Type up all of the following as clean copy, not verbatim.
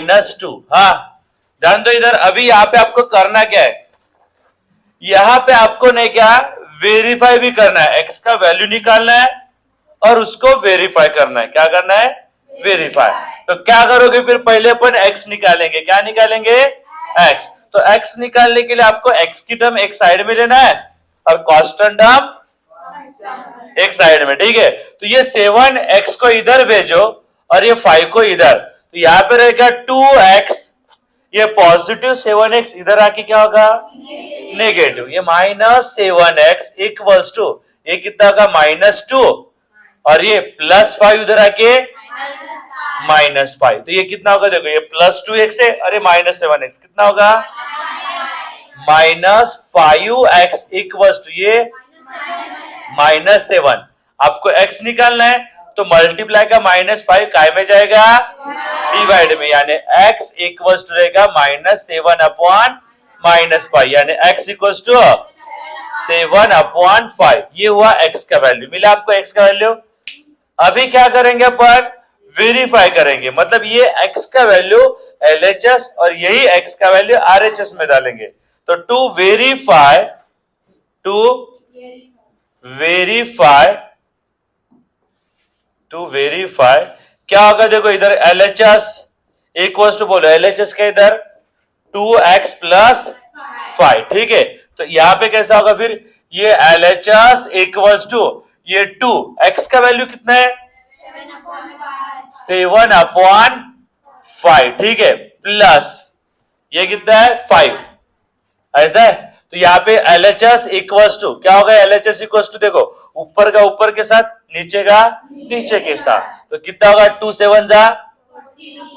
-2। हाँ ध्यान दो इधर, अभी यहाँ पे आपको करना क्या है, यहाँ पे आपको नहीं क्या वेरीफाई भी करना है, x का वैल्यू निकालना है और उसको वेरीफाई करना है। क्या करना है? वेरीफाई। तो क्या करोगे फिर, पहले अपन x निकालेंगे। क्या निकालेंगे? x। तो x निकालने के लिए आपको x की टर्म एक साइड में लेना है और कांस्टेंट टर्म एक साइड में, ठीक है। तो ये 7x को इधर भेजो और ये 5 को इधर, तो यहाँ पे रहेगा 2x, ये पॉजिटिव 7x इधर आके क्या होगा? नेगेटिव। ये -7x इक्वल्स टू, ये कितना होगा? -2, और ये +5 उधर आके -5। तो ये कितना होगा? देखो ये +2x है और ये -7x, कितना होगा? -5x इक्वल्स टू ये -7। आपको x निकालना है तो मल्टीप्लाई का -5 काय में जाएगा? डिवाइड में, यानी x इक्वल्स टू रहेगा -7 अपॉन -5, यानी x इक्वल्स टू 7 अपॉन 5। ये हुआ x का वैल्यू, मिला आपको x का वैल्यू। अभी क्या करेंगे अपन? वेरीफाई करेंगे, मतलब ये x का वैल्यू LHS और यही x का वैल्यू RHS में डालेंगे। तो टू वेरीफाई क्या होगा? देखो इधर LHS इक्वल्स टू, बोलो LHS के इधर 2x + 5, ठीक है। तो यहां पे कैसा होगा फिर? ये LHS इक्वल्स टू ये 2, x का वैल्यू कितना है? 7 अपॉन 5, ठीक है, प्लस ये कितना है? 5, ऐसा है। तो यहाँ पे LHS इक्वल्स टू क्या होगा? LHS इक्वल्स टू देखो, ऊपर का ऊपर के साथ, नीचे का नीचे के साथ, तो कितना होगा? 2 7 जा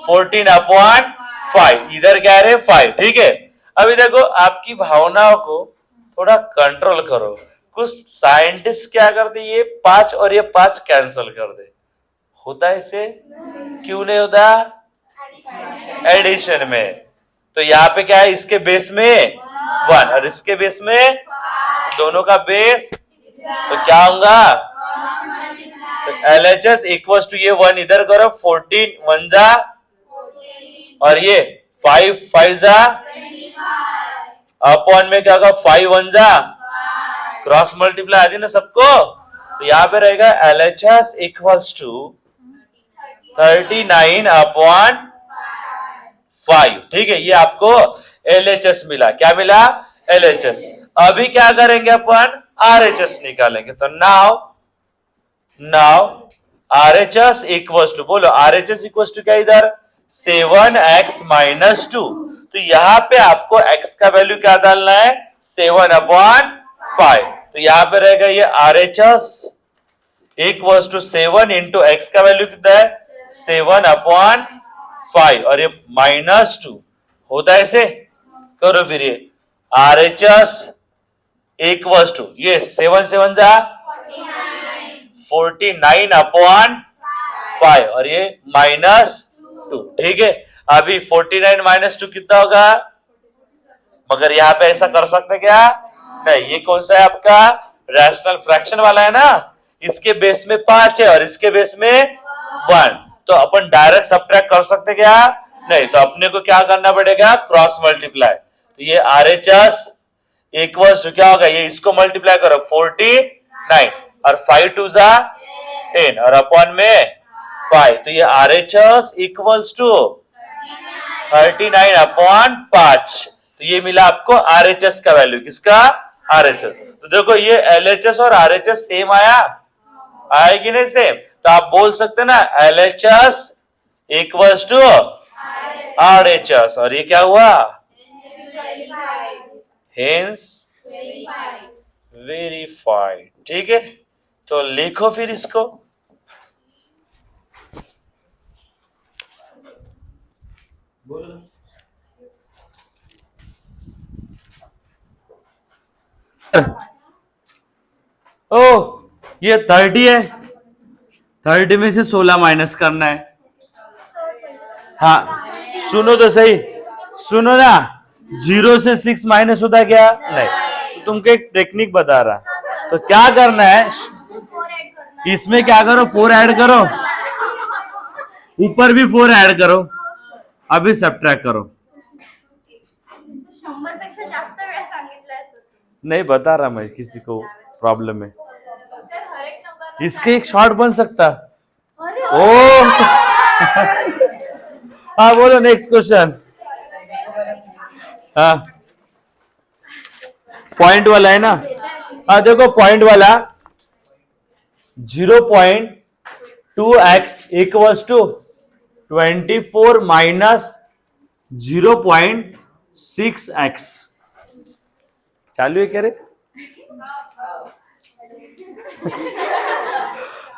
14 अपॉन 5, इधर क्या है? 5, ठीक है। अभी देखो आपकी भावनाओं को थोड़ा कंट्रोल करो। कुछ साइंटिस्ट क्या करते, ये 5 और ये 5 कैंसिल कर दे, होता है इसे? क्यों नहीं होता? एडिशन में। तो यहाँ पे क्या है? इसके बेस में 1 और इसके बेस में, दोनों का बेस, तो क्या होगा? तो LHS इक्वल्स टू ये 1 इधर करो, 14 1 जा, और ये 5 5 जा, अपॉन में क्या होगा? 5 1 जा, क्रॉस मल्टीप्लाई आदि ना सबको। तो यहाँ पे रहेगा LHS इक्वल्स टू 39 अपॉन 5, ठीक है। ये आपको LHS मिला। क्या मिला? LHS। अभी क्या करेंगे अपन? RHS निकालेंगे। तो नाउ RHS इक्वल्स टू, बोलो RHS इक्वल्स टू क्या इधर? 7x - 2। तो यहाँ पे आपको x का वैल्यू क्या डालना है? 7 अपॉन 5। तो यहाँ पे रहेगा ये RHS equals to 7 into x का वैल्यू कितना है? 7 अपॉन 5, और ये -2 होता है। ऐसे करो फिर, ये RHS इक्वल्स टू ये 7 7 जा 49 अपॉन 5, और ये -2, ठीक है। अभी 49 - 2 कितना होगा? मगर यहाँ पे ऐसा कर सकते क्या? नहीं। ये कौन सा है आपका? रैशनल फ्रैक्शन वाला है ना, इसके बेस में 5 है और इसके बेस में 1, तो अपन डायरेक्ट सबट्रैक्ट कर सकते क्या? नहीं। तो अपने को क्या करना पड़ेगा? Cross multiply. तो ये RHS इक्वल्स टू क्या होगा? ये इसको मल्टीप्लाई करो 49 और 5 2 जा 10 और अपॉन में 5, तो ये RHS इक्वल्स टू 39 अपॉन 5। तो ये मिला आपको RHS का वैल्यू। किसका? RHS। तो देखो ये LHS और RHS सेम आएगी नहीं सेम? तो आप बोल सकते ना LHS इक्वल्स टू RHS, और ये क्या हुआ? हेंस वेरीफाइड, ठीक है। तो लिखो फिर इसको। ओ ये 30 है, 30 में से 16 माइनस करना है। हाँ सुनो तो सही, सुनो ना, 0 से 6 माइनस होता क्या? नहीं। तो तुमको एक टेक्निक बता रहा, तो क्या करना है, इसमें क्या करो, 4 ऐड करो, ऊपर भी 4 ऐड करो, अभी सबट्रैक्ट करो. 100 पेक्षा जास्त वेळा सांगितलंय सर. नहीं बता रहा मैं, किसी को प्रॉब्लम है. सर हर एक नंबर इसके एक शॉर्ट बन सकता. अरे ओ हाँ बोलो नेक्स्ट क्वेश्चन. हाँ पॉइंट वाला है ना. हाँ देखो पॉइंट वाला 0.2x equals to 24 minus 0.6x. चालू है क्या रे?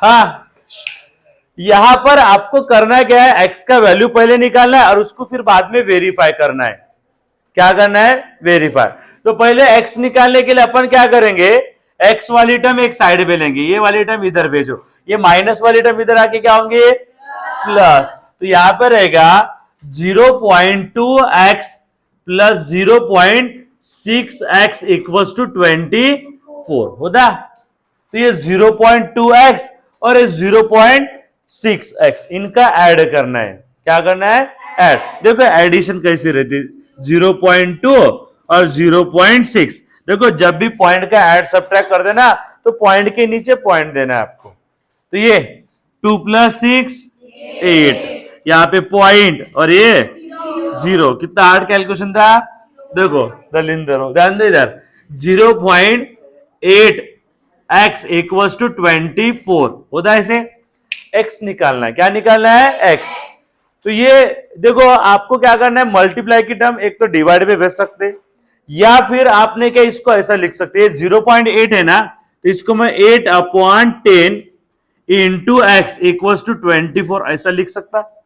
हाँ यहां पर आपको करना क्या है, x का वैल्यू पहले निकालना है और उसको फिर बाद में वेरीफाई करना है. क्या करना है? वेरीफाई. तो पहले x निकालने के लिए अपन क्या करेंगे, x वाली टर्म एक साइड में लेंगे, ये वाली टर्म इधर भेजो, ये माइनस वाली टर्म इधर आके क्या होंगे? प्लस. तो यहां पर रहेगा 0.2x plus 0.6x equals to 24 होता. तो ये 0.2x और ये 0.6x इनका ऐड करना है. क्या करना है? ऐड. देखो एडिशन कैसी रहती है, 0.2 और 0.6. देखो जब भी पॉइंट का ऐड सब्ट्रैक्ट कर देना तो पॉइंट के नीचे पॉइंट देना है आपको. तो ये 2 + 6 8, यहाँ पे पॉइंट और ये 0. कितना हार्ड कैलकुलेशन था देखो. दलिंदर ध्यान दे इधर. 0.8x इक्वल्स टू 24 होता है. इसे x निकालना है. क्या निकालना है? x. तो ये देखो आपको क्या करना है, मल्टीप्लाई की टर्म एक तो डिवाइड में भेज सकते या फिर आपने क्या इसको ऐसा लिख सकते हैं. 0.8 है ना, तो इसको मैं 8/10 इंटू एक्स इक्वल्स टू 24 ऐसा लिख सकता.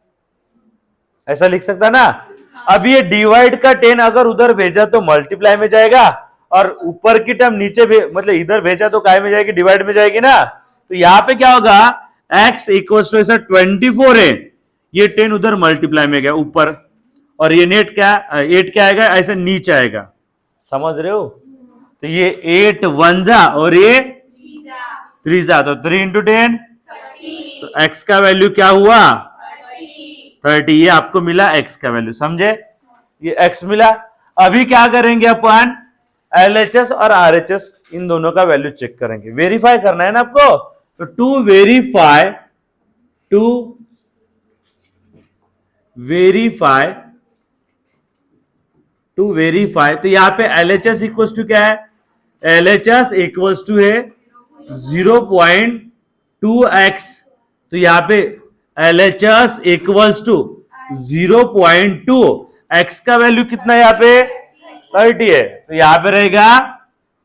ऐसा लिख सकता ना. अब ये डिवाइड का 10 अगर उधर भेजा तो मल्टीप्लाई में जाएगा और ऊपर की टर्म नीचे मतलब इधर भेजा तो काय में जाएगी? डिवाइड में जाएगी ना. तो यहां पे क्या होगा, x इक्वल्स टू ऐसा 24 है, ये 10 उधर मल्टीप्लाई में गया ऊपर और ये नेट क्या 8 क्या आएगा? ऐसे नीचे आएगा. समझ रहे हो? तो ये 8 1 जा और ये 3 जा, तो 3 इंटू 10. तो x का वैल्यू क्या हुआ? 30. ये आपको मिला x का वैल्यू. समझे? ये x मिला. अभी क्या करेंगे अपन, LHS और RHS इन दोनों का वैल्यू चेक करेंगे. वेरीफाई करना है ना आपको. तो टू वेरीफाई तो यहां पे LHS इक्वल्स टू क्या है? LHS इक्वल्स टू है 0.2x. तो यहां पे LHS इक्वल्स टू 0.2. x का वैल्यू कितना है? यहां पे 30 है, तो यहां पे रहेगा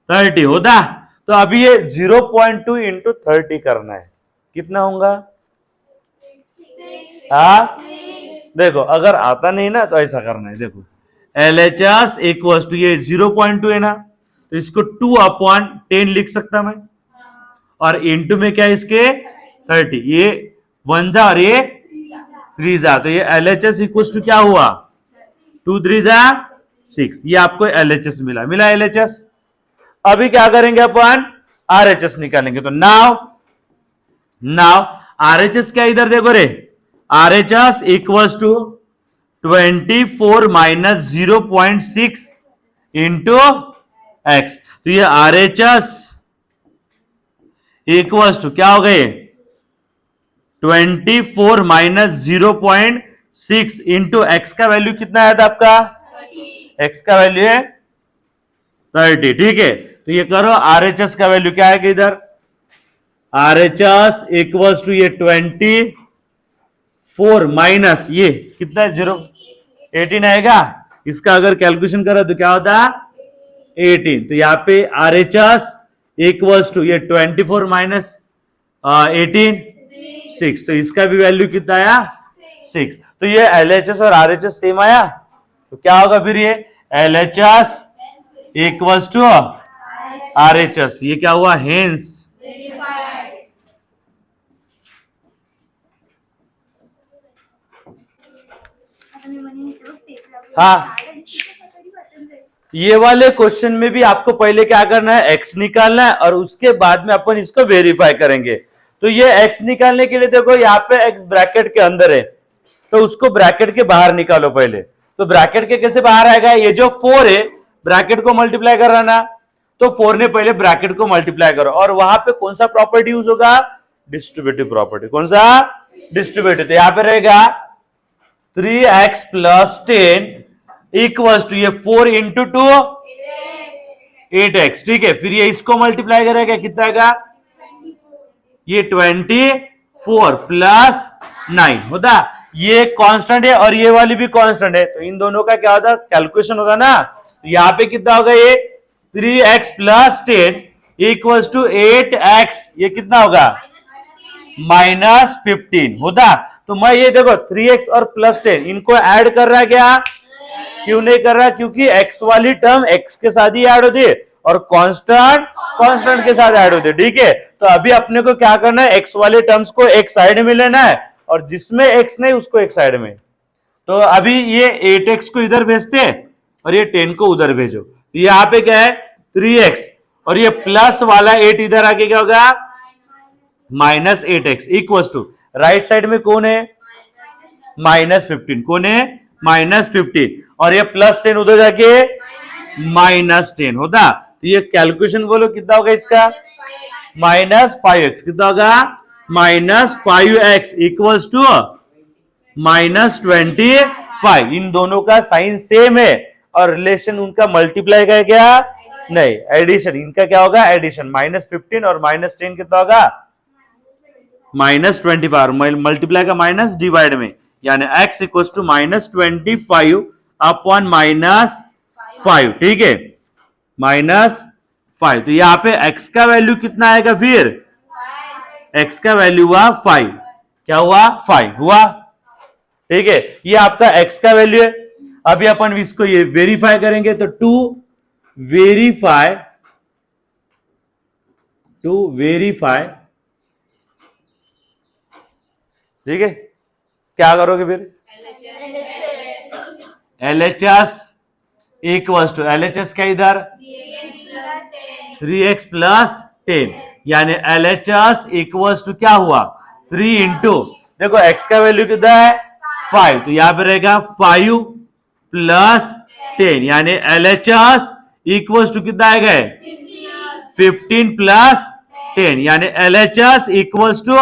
30 होता. तो अभी ये 0.2 इंटू 30 करना है. कितना होगा? हाँ देखो अगर आता नहीं ना तो ऐसा करना है. देखो LHS इक्वल्स टू ये 0.2 है ना, तो इसको 2/10 लिख सकता मैं और इंटू में क्या इसके 30. ये 1 जा और ये 3 जा, तो ये LHS इक्वल्स टू क्या हुआ? 2 3 जा 6. ये आपको LHS मिला LHS. अभी क्या करेंगे अपन? RHS निकालेंगे. तो नाउ RHS क्या इधर देखो रे, RHS equals to 24 minus 0.6 into x. तो ये RHS इक्वल्स टू क्या हो गए? 24 माइनस 0.6 इंटू एक्स का वैल्यू कितना आया था आपका? एक्स का वैल्यू है 30. ठीक है, तो ये करो RHS का वैल्यू क्या आएगा इधर? RHS इक्वल्स टू ये 24 माइनस ये कितना है? 18 आएगा. इसका अगर कैलकुलेशन करो तो क्या होता? 18. तो यहां पे RHS इक्वल्स टू ये 24 माइनस 18 6. तो इसका भी वैल्यू कितना आया? 6. तो ये LHS और RHS सेम आया. तो क्या होगा फिर? ये LHS इक्वल्स टू RHS. ये क्या हुआ? हेंस हाँ. ये वाले क्वेश्चन में भी आपको पहले क्या करना है? x निकालना है और उसके बाद में अपन इसको वेरीफाई करेंगे. तो ये x निकालने के लिए देखो यहाँ पे x ब्रैकेट के अंदर है, तो उसको ब्रैकेट के बाहर निकालो पहले। तो ब्रैकेट के कैसे बाहर आएगा, ये जो 4 है ब्रैकेट को मल्टीप्लाई कर रहा ना, तो 4 ने पहले ब्रैकेट को मल्टीप्लाई करो और वहां पे कौन सा प्रॉपर्टी यूज होगा, डिस्ट्रीब्यूटिव प्रॉपर्टी। कौन सा, डिस्ट्रीब्यूटिव। तो यहां पे रहेगा 3x प्लस 10 इक्वल्स टू ये 4 इंटू 2 8x, ठीक है। फिर ये इसको मल्टीप्लाई करेगा, कितना आएगा, ये 24 प्लस 9 होता। ये कांस्टेंट है और ये वाली भी कांस्टेंट है, तो इन दोनों का क्या होता, कैलकुलेशन होगा ना। तो यहाँ पे कितना होगा, ये 3x plus 10 equals to 8x, ये कितना होगा, -15 होता। तो मैं ये देखो 3x और प्लस 10 इनको ऐड कर रहा है क्या, क्यों नहीं कर रहा, क्योंकि x वाली टर्म x के साथ ही ऐड होती है और कांस्टेंट कांस्टेंट के साथ ऐड होती है, ठीक है। तो अभी अपने को क्या करना है, x वाले टर्म्स को एक साइड में लेना है और जिसमें x नहीं उसको एक साइड में। तो अभी ये 8x को इधर भेजते हैं और ये 10 को उधर भेजो। तो यहाँ पे क्या है 3x और ये प्लस वाला 8 इधर आके क्या होगा, -8x equals to right side में कौन है, -15, कौन है, -15 और ये +10 उधर जाके -10 होता। तो ये कैलकुलेशन बोलो कितना होगा इसका, -5x, कितना होगा, -5x इक्वल्स टू -25। इन दोनों का साइन सेम है और रिलेशन उनका मल्टीप्लाई का क्या, नहीं, एडिशन। इनका क्या होगा, एडिशन। -15 और -10 कितना होगा, -25, मल्टीप्लाई का माइनस डिवाइड में, यानी x इक्वल्स टू -25 अपॉन -5, ठीक है, -5। तो यहाँ पे x का वैल्यू कितना आएगा, फिर x का वैल्यू हुआ 5, क्या हुआ, 5 हुआ, ठीक है। ये आपका x का वैल्यू है। अभी अपन इसको ये वेरीफाई करेंगे, तो टू वेरीफाई ठीक है, क्या करोगे फिर, LHS इक्वल्स टू, LHS क्या इधर 3x प्लस 10, यानी LHS इक्वल्स टू क्या हुआ, 3 इंटू, देखो x का वैल्यू कितना है 5, तो यहां पे रहेगा 5 प्लस 10, यानी LHS इक्वल्स टू कितना आएगा, 15 प्लस 10, यानी LHS इक्वल्स टू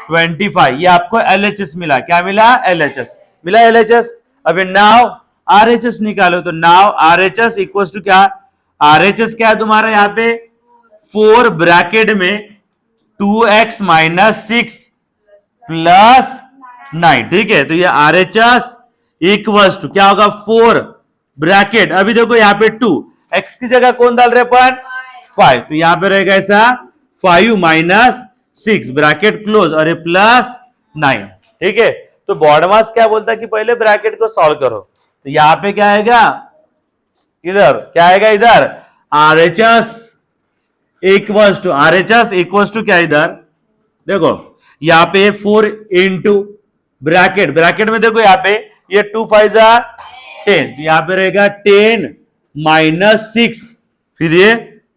25। ये आपको LHS मिला, क्या मिला, LHS मिला, LHS। अभी नाउ RHS निकालो, तो नाउ RHS इक्वल्स टू क्या, RHS क्या है तुम्हारा यहाँ पे 4 ब्रैकेट में 2x माइनस 6 प्लस 9, ठीक है। तो ये RHS इक्वल्स टू क्या होगा, 4 ब्रैकेट, अभी देखो यहाँ पे 2, x की जगह कौन डाल रहे अपन, 5, तो यहाँ पे रहेगा ऐसा 5 माइनस 6 ब्रैकेट क्लोज और ये प्लस 9, ठीक है। तो बॉडमास क्या बोलता है कि पहले ब्रैकेट को सॉल्व करो, तो यहां पे क्या आएगा, इधर क्या आएगा, इधर RHS इक्वल्स टू क्या, इधर देखो यहां पे 4 इंटू ब्रैकेट में देखो यहाँ पे ये 2 5 10, यहां पे रहेगा 10 माइनस 6 फिर ये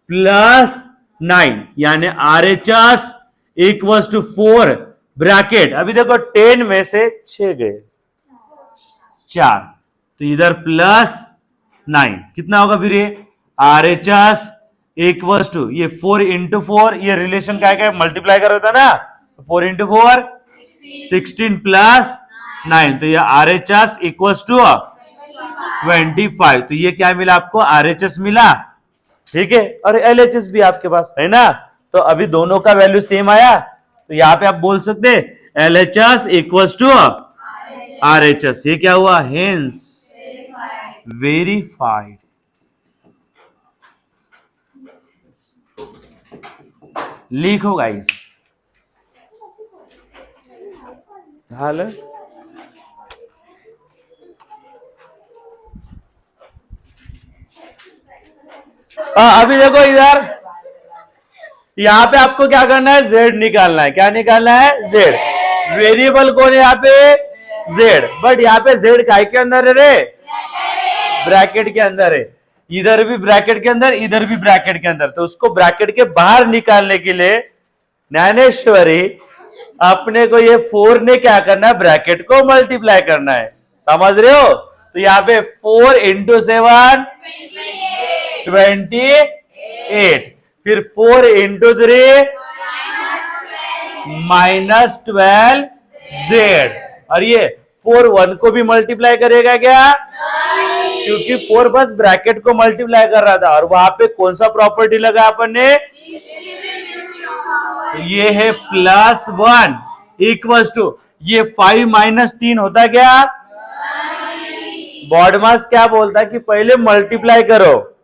प्लस 9, यानी RHS इक्वल्स टू 4 ब्रैकेट, अभी देखो 10 में से 6 गए 4, तो इधर प्लस 9 कितना होगा, फिर ये RHS इक्वल्स टू ये 4 इंटू 4, ये रिलेशन क्या है, मल्टीप्लाई कर रहा था ना, 4 इंटू 4 16 प्लस 9, तो ये RHS इक्वल्स टू 25। तो ये क्या मिला आपको, RHS मिला, ठीक है, और LHS भी आपके पास है ना। तो अभी दोनों का वैल्यू सेम आया, तो यहां पे आप बोल सकते हैं LHS इक्वल्स टू RHS, ये क्या हुआ, हेंस वेरीफाइड। लिखो गाइस, हाल अभी देखो इधर यहां पे आपको क्या करना है, z निकालना है, क्या निकालना है, z। वेरिएबल कौन है यहाँ पे, z, बट यहाँ पे z काय के अंदर है रे, ब्रैकेट के अंदर है, इधर भी ब्रैकेट के अंदर, इधर भी ब्रैकेट के अंदर। तो उसको ब्रैकेट के बाहर निकालने के लिए ज्ञानेश्वरी अपने को ये 4 ने क्या करना है, ब्रैकेट को मल्टीप्लाई करना है, समझ रहे हो? तो यहाँ पे 4 इंटू 7 28, फिर 4 इंटू 3 -12 जेड, और ये 4 1 को भी मल्टीप्लाई करेगा क्या? क्योंकि 4 बस ब्रैकेट को मल्टीप्लाई कर रहा था, और वहां पे कौन सा प्रॉपर्टी लगा अपन ने? ये है +1 इक्वल्स टू, ये 5 - 3 होता क्या? बॉडमास क्या बोलता है कि पहले मल्टीप्लाई करो,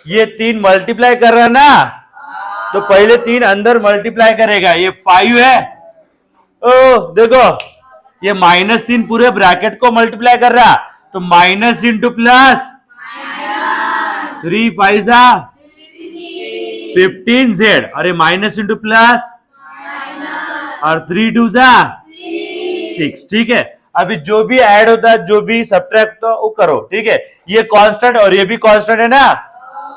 ये 3 मल्टीप्लाई कर रहा है ना, तो पहले 3 अंदर मल्टीप्लाई करेगा, ये 5 है। ओ देखो, ये -3 पूरे ब्रैकेट को मल्टीप्लाई कर रहा, तो माइनस इंटू प्लस, 3 5 15 जेड, अरे माइनस इंटू प्लस, और 3 2 6, ठीक है। अभी जो भी ऐड होता है, जो भी सब्ट्रैक्ट तो वो करो, ठीक है। ये कांस्टेंट और ये भी कांस्टेंट है ना,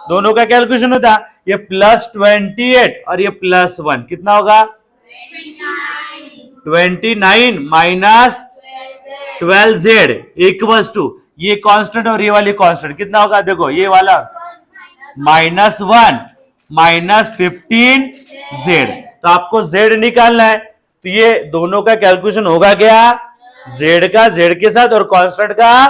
दोनों का कैलकुलेशन होता, ये +28 और ये +1 कितना होगा? 29 माइनस 12 जेड इक्वल्स टू, ये कांस्टेंट और ये वाली कांस्टेंट कितना होगा? देखो ये वाला -1 माइनस 15 जेड, तो आपको जेड निकालना है, तो ये दोनों का कैलकुलेशन होगा क्या? जेड का जेड के साथ और कांस्टेंट का,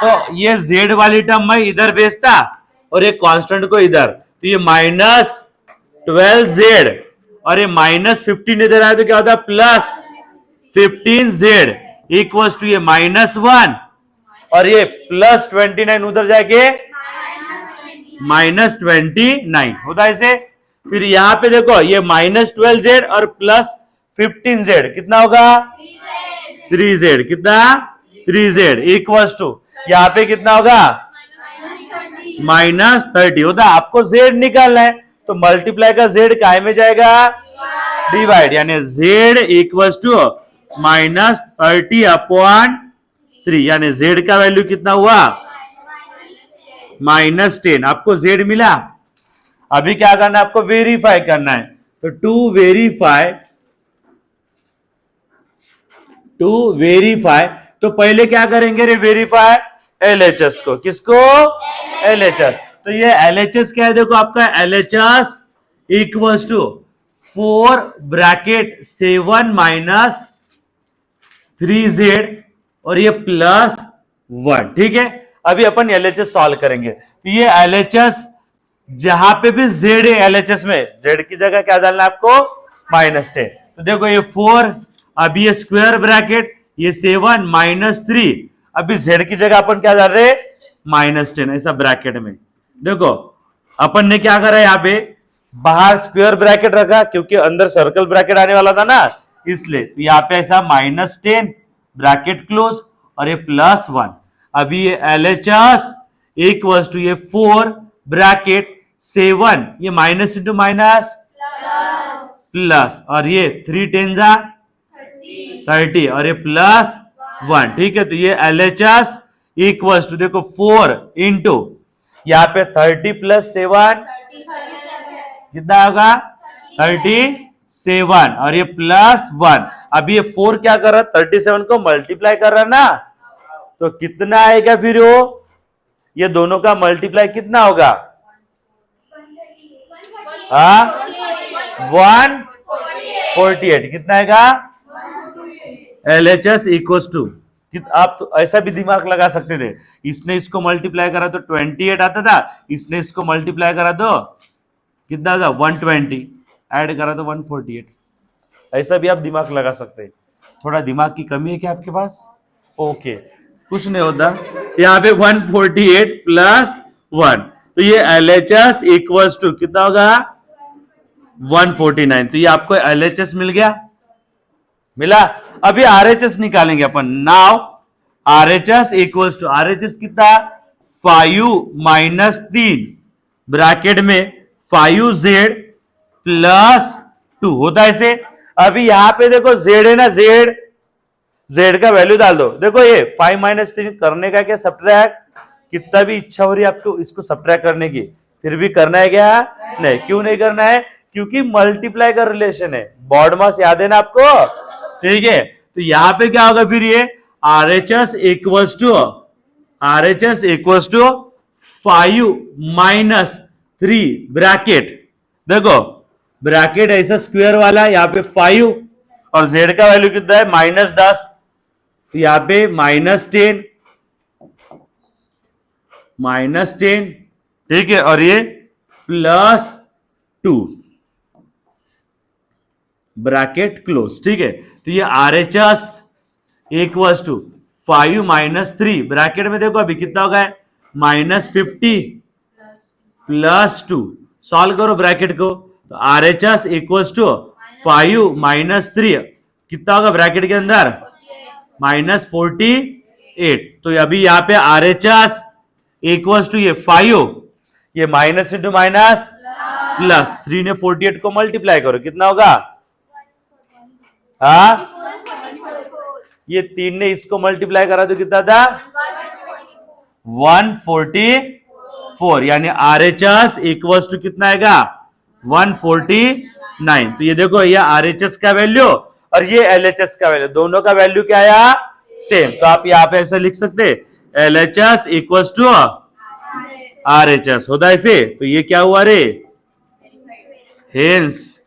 तो ये जेड वाली टर्म मैं इधर भेजता और ये कांस्टेंट को इधर, तो ये -12 जेड और ये -15 इधर आया, तो क्या होता है? +15 जेड इक्वल्स टू ये -1 और ये +29 उधर जाके -29 होता है ऐसे। फिर यहां पे देखो, ये -12 जेड और +15 जेड कितना होगा? 3 जेड, कितना? 3 जेड इक्वल्स टू, यहाँ पे कितना होगा? -30 होता है। आपको जेड निकालना है, तो मल्टीप्लाई का जेड काय में जाएगा? डिवाइड, यानी जेड इक्वल्स टू -30/3, यानी जेड का वैल्यू कितना हुआ? -10। आपको जेड मिला। अभी क्या करना है आपको? वेरीफाई करना है, तो टू वेरीफाई, तो पहले क्या करेंगे रे? वेरीफाई LHS को, किसको? LHS। तो ये LHS क्या है? देखो आपका LHS equals to 4 bracket 7 minus 3z और ये +1, ठीक है। अभी अपन LHS सॉल्व करेंगे, तो ये LHS जहां पे भी z है LHS में, z की जगह क्या डालना है आपको? -10। तो देखो ये 4, अभी ये स्क्वायर ब्रैकेट, ये 7 - 3, अभी z की जगह अपन क्या डाल रहे? -10, ऐसा ब्रैकेट में। देखो अपन ने क्या करा, यहाँ पे बाहर स्क्वायर ब्रैकेट रखा क्योंकि अंदर सर्कल ब्रैकेट आने वाला था ना, इसलिए। तो यहाँ पे ऐसा -10 ब्रैकेट क्लोज और ये +1। अभी ये LHS इक्वल्स टू ये 4 ब्रैकेट 7, ये माइनस इंटू माइनस प्लस, और ये 3 10 30 और ये +1, ठीक है। तो ये LHS इक्वल्स टू देखो 4 इंटू यहाँ पे 30 + 7 कितना होगा? 37 और ये +1। अभी ये 4 क्या कर रहा है? 37 को मल्टीप्लाई कर रहा है ना, तो कितना आएगा फिर वो? ये दोनों का मल्टीप्लाई कितना होगा? 148, कितना आएगा? LHS इक्वल्स टू, आप तो ऐसा भी दिमाग लगा सकते थे, इसने इसको मल्टीप्लाई करा तो 28 आता था, इसने इसको मल्टीप्लाई करा तो कितना था? 120, ऐड करा तो 148। ऐसा भी आप दिमाग लगा सकते हैं। थोड़ा दिमाग की कमी है क्या आपके पास? ओके, कुछ नहीं होता। यहाँ पे 148 + 1, तो ये LHS इक्वल्स टू कितना होगा? 149। तो ये आपको LHS मिल गया, मिला। अभी RHS निकालेंगे अपन। Now RHS equals to, RHS कितना? 5 - 3 ब्रैकेट में 5z + 2 होता है ऐसे। अभी यहां पे देखो z है ना, z का वैल्यू डाल दो। देखो ये 5 - 3 करने का क्या? सब्ट्रैक्ट। कितना भी इच्छा हो रही है आपको इसको सब्ट्रैक्ट करने की, फिर भी करना है क्या? नहीं। क्यों नहीं करना है? क्योंकि मल्टीप्लाई का रिलेशन है, बॉड मास याद है ना आपको, ठीक है। तो यहां पे क्या होगा फिर, ये RHS equals to 5 minus 3 bracket, देखो ब्रैकेट ऐसा स्क्वायर वाला, यहाँ पे 5 और z का वैल्यू कितना है -10, तो यहाँ पे -10, ठीक है, और ये +2 ब्रैकेट क्लोज, ठीक है। तो ये RHS equals to 5 minus 3 bracket में देखो अभी कितना होगा, -50 +2, सॉल्व करो ब्रैकेट को, तो RHS इक्वल्स टू 5 माइनस 3 कितना होगा ब्रैकेट के अंदर, -48। तो अभी यहाँ पे RHS इक्वल्स टू ये 5, ये माइनस इंटू माइनस प्लस, 3 ने 48 को मल्टीप्लाई करो, कितना होगा, हाँ ये 3 ने इसको मल्टीप्लाई करा तो कितना था 144, यानी RHS इक्वल्स टू कितना आएगा 149। तो ये देखो ये RHS का वैल्यू और ये LHS का वैल्यू, दोनों का वैल्यू क्या आया सेम, तो आप यहाँ पे ऐसा लिख सकते LHS इक्वल्स टू RHS होता है ऐसे, तो ये क्या हुआ रे, हेंस